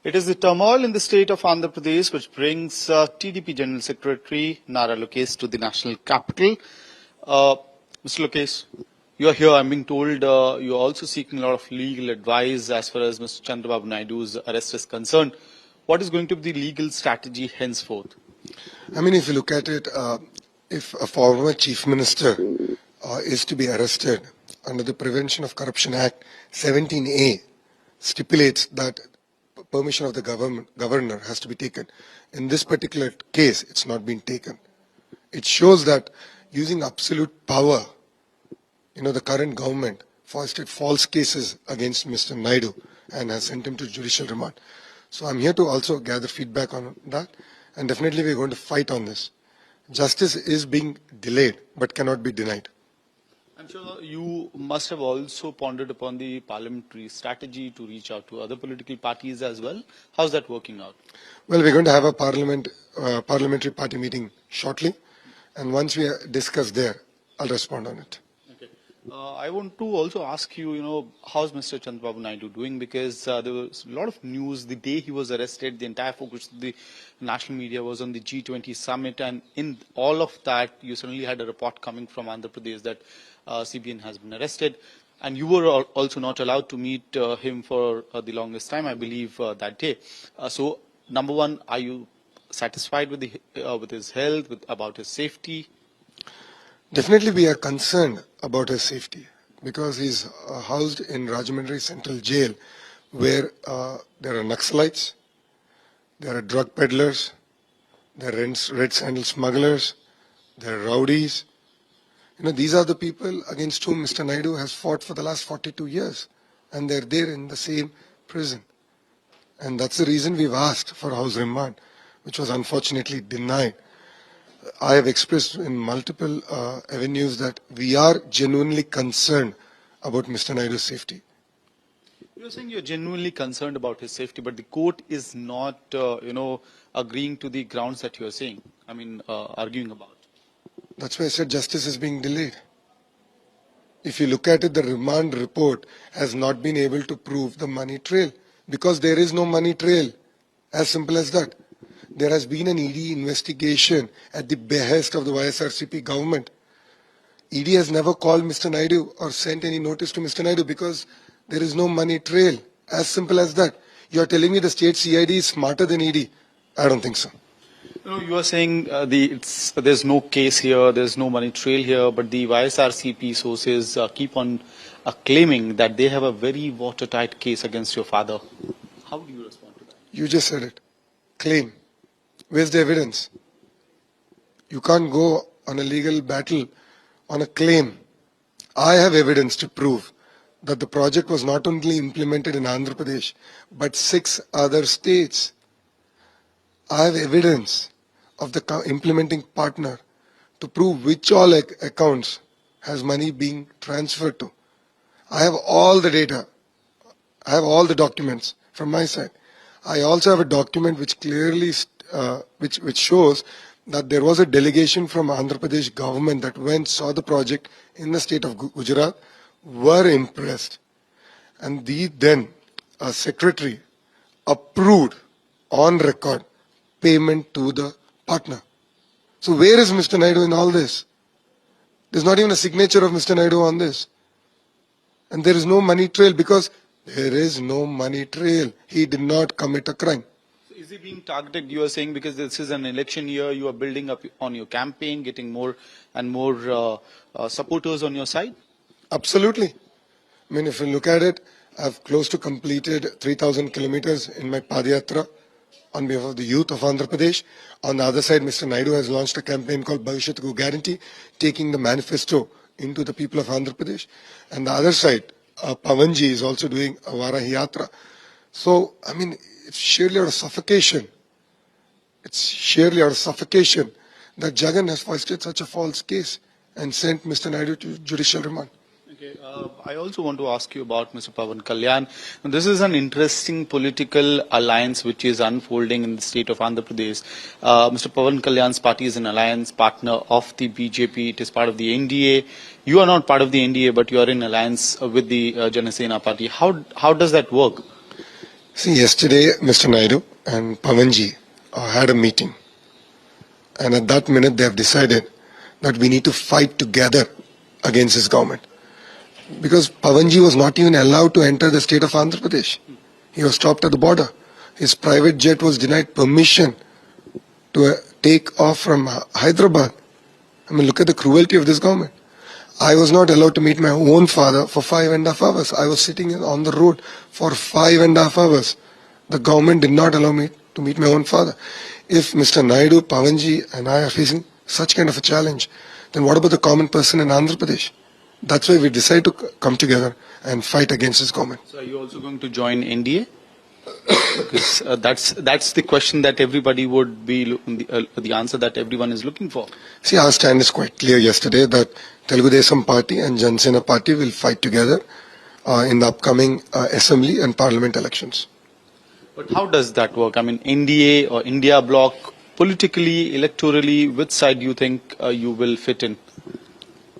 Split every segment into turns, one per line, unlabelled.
It is the turmoil in the state of Andhra Pradesh which brings TDP General Secretary Nara Lokesh to the national capital. Mr. Lokesh, you are here. I'm being told you are also seeking a lot of legal advice as far as Mr. Chandrababu Naidu's arrest is concerned. What is going to be the legal strategy henceforth?
I mean, if you look at it, if a former chief minister is to be arrested under the Prevention of Corruption Act, 17A stipulates that permission of the governor has to be taken. In this particular case, it's not been taken. It shows that using absolute power, the current government foisted false cases against Mr. Naidu and has sent him to judicial remand. So I'm here to also gather feedback on that, and definitely we're going to fight on this. Justice is being delayed but cannot be denied.
I'm sure you must have also pondered upon the parliamentary strategy to reach out to other political parties as well. How's that working out?
Well, we're going to have a parliamentary party meeting shortly, and once we discuss there, I'll respond on it.
Okay. I want to also ask you, how's Mr. Chandrababu Naidu doing? Because there was a lot of news the day he was arrested. The entire focus of the national media was on the G20 summit, and in all of that, you suddenly had a report coming from Andhra Pradesh that CBN has been arrested, and you were also not allowed to meet him for the longest time, I believe, that day. So, number one, are you satisfied with his health, about his safety?
Definitely we are concerned about his safety because he's housed in Rajahmundry Central Jail where there are Naxalites, there are drug peddlers, there are red sandal smugglers, there are rowdies. These are the people against whom Mr. Naidu has fought for the last 42 years, and they're there in the same prison. And that's the reason we've asked for house remand, which was unfortunately denied. I have expressed in multiple avenues that we are genuinely concerned about Mr. Naidu's safety.
You're saying you're genuinely concerned about his safety, but the court is not, agreeing to the grounds that you're saying, arguing about.
That's why I said justice is being delayed. If you look at it, the remand report has not been able to prove the money trail because there is no money trail. As simple as that. There has been an ED investigation at the behest of the YSRCP government. ED has never called Mr. Naidu or sent any notice to Mr. Naidu because there is no money trail. As simple as that. You are telling me the state CID is smarter than ED? I don't think so.
You are saying there's no case here, there's no money trail here, but the YSRCP sources keep on claiming that they have a very watertight case against your father. How do you respond to that?
You just said it. Claim. Where's the evidence? You can't go on a legal battle on a claim. I have evidence to prove that the project was not only implemented in Andhra Pradesh, but 6 other states. I have evidence of the implementing partner to prove which all accounts has money being transferred to. I have all the data. I have all the documents from my side. I also have a document which clearly which shows that there was a delegation from Andhra Pradesh government that went saw the project in the state of Gujarat, were impressed, and then a secretary approved on record payment to the partner. So where is Mr. Naidu in all this? There's not even a signature of Mr. Naidu on this. And there is no money trail because there is no money trail. He did not commit a crime.
So is he being targeted, you are saying, because this is an election year, you are building up on your campaign, getting more and more supporters on your side?
Absolutely. I mean, if you look at it, I've close to completed 3,000 kilometers in my Padayatra on behalf of the youth of Andhra Pradesh. On the other side, Mr. Naidu has launched a campaign called Bhavishyat Ko Guarantee, taking the manifesto into the people of Andhra Pradesh. And the other side, Pavanji is also doing a Varahi Yatra. So, I mean, it's sheerly out of suffocation. It's sheerly out of suffocation that Jagan has foisted such a false case and sent Mr. Naidu to judicial remand.
Okay, I also want to ask you about Mr. Pawan Kalyan. This is an interesting political alliance which is unfolding in the state of Andhra Pradesh. Mr. Pawan Kalyan's party is an alliance partner of the BJP. It is part of the NDA. You are not part of the NDA, but you are in alliance with the Janasena party. How does that work?
See, yesterday Mr. Naidu and Pavanji had a meeting, and at that minute they have decided that we need to fight together against this government. Because Pavanji was not even allowed to enter the state of Andhra Pradesh. He was stopped at the border. His private jet was denied permission to take off from Hyderabad. I mean, look at the cruelty of this government. I was not allowed to meet my own father for 5.5 hours. I was sitting on the road for 5.5 hours. The government did not allow me to meet my own father. If Mr. Naidu, Pavanji and I are facing such kind of a challenge, then what about the common person in Andhra Pradesh? That's why we decided to come together and fight against this government.
So are you also going to join NDA? Because that's the question that everybody would be the answer that everyone is looking for.
See, our stand is quite clear yesterday that Telugu Desam Party and Jansena Party will fight together in the upcoming assembly and parliament elections.
But how does that work? I mean, NDA or India bloc, politically, electorally, which side do you think you will fit in?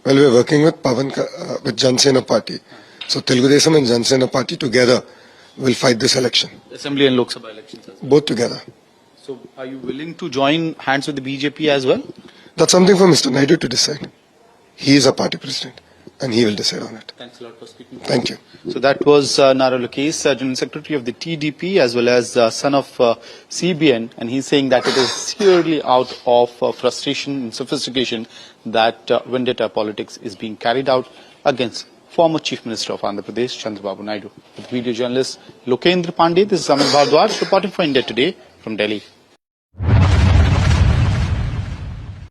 Well, we're working with with Jansena Party. So Telugu Desam and Jansena Party together will fight this election.
Assembly and Lok Sabha elections as well.
Both together.
So are you willing to join hands with the BJP as well?
That's something for Mr. Naidu to decide. He is a party president and he will decide on it.
Thanks a lot for speaking.
Thank you.
So that was Nara Lokesh, General Secretary of the TDP as well as son of CBN, and he's saying that it is clearly out of frustration and sophistication that vendetta politics is being carried out against former Chief Minister of Andhra Pradesh, Chandrababu Naidu. With video journalist Lokendra Pandey, this is Amit Bhardwaj reporting for India Today from Delhi.